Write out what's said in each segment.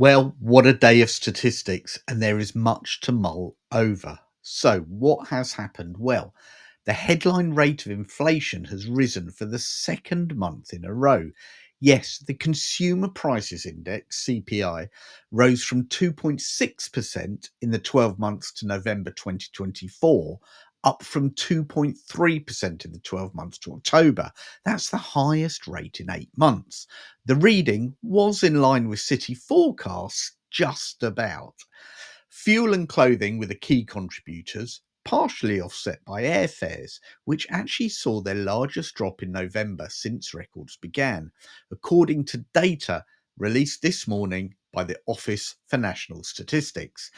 Well, what a day of statistics, and there is much to mull over. So, what has happened? Well, the headline rate of inflation has risen for the second month in a row. Yes, the Consumer Prices Index, CPI, rose from 2.6% in the 12 months to November 2024, up from 2.3% in the 12 months to October. That's the highest rate in 8 months. The reading was in line with city forecasts, just about. Fuel and clothing were the key contributors, partially offset by airfares, which actually saw their largest drop in November since records began, according to data released this morning by the Office for National Statistics.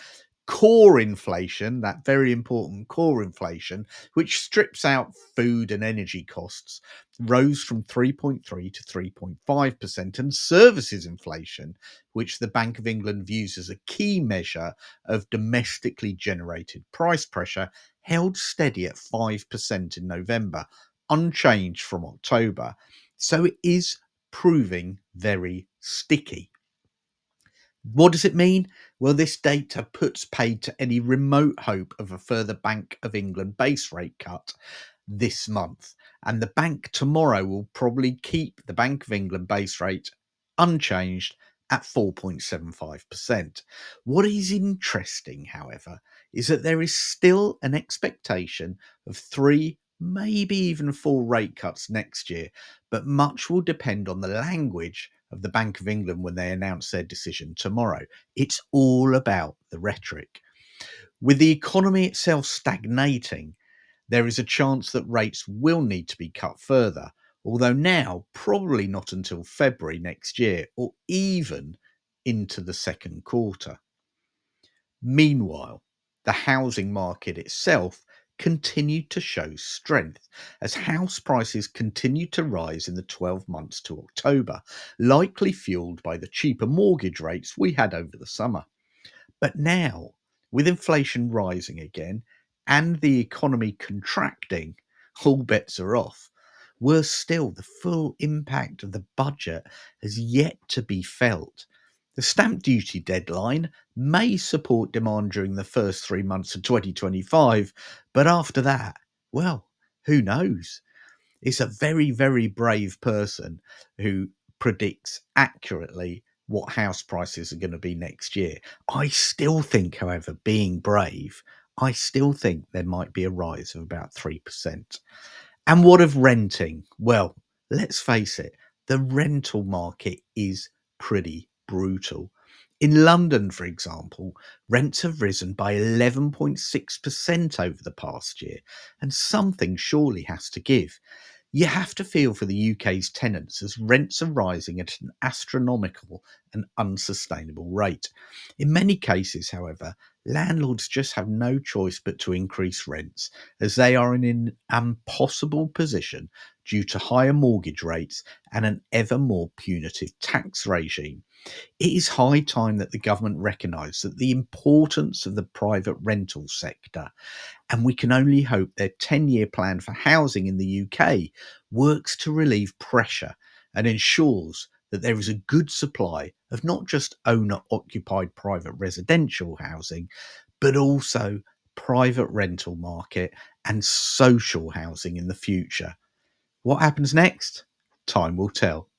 Core inflation, that very important core inflation, which strips out food and energy costs, rose from 3.3 to 3.5%, and services inflation, which the Bank of England views as a key measure of domestically generated price pressure, held steady at 5% in November, unchanged from October. So it is proving very sticky. What does it mean? Well, this data puts paid to any remote hope of a further Bank of England base rate cut this month. And the bank tomorrow will probably keep the Bank of England base rate unchanged at 4.75%. What is interesting, however, is that there is still an expectation of three, maybe even four rate cuts next year, but much will depend on the language of the Bank of England when they announce their decision tomorrow. It's all about the rhetoric. With the economy itself stagnating, there is a chance that rates will need to be cut further, although now probably not until February next year or even into the second quarter. Meanwhile, the housing market itself continued to show strength as house prices continued to rise in the 12 months to October, likely fueled by the cheaper mortgage rates we had over the summer. But now, with inflation rising again and the economy contracting, all bets are off. Worse still, the full impact of the budget has yet to be felt. The stamp duty deadline may support demand during the first 3 months of 2025, but after that, well, who knows? It's a very, very brave person who predicts accurately what house prices are going to be next year. I still think, however, being brave, I still think there might be a rise of about 3%. And what of renting? Well, let's face it, the rental market is pretty brutal. In London, for example, rents have risen by 11.6% over the past year, and something surely has to give. You have to feel for the UK's tenants as rents are rising at an astronomical and unsustainable rate. In many cases, however, landlords just have no choice but to increase rents as they are in an impossible position due to higher mortgage rates and an ever more punitive tax regime. It is high time that the government recognise that the importance of the private rental sector, and we can only hope their 10-year plan for housing in the UK works to relieve pressure and ensures that there is a good supply of not just owner occupied private residential housing, but also private rental market and social housing in the future. What happens next? Time will tell.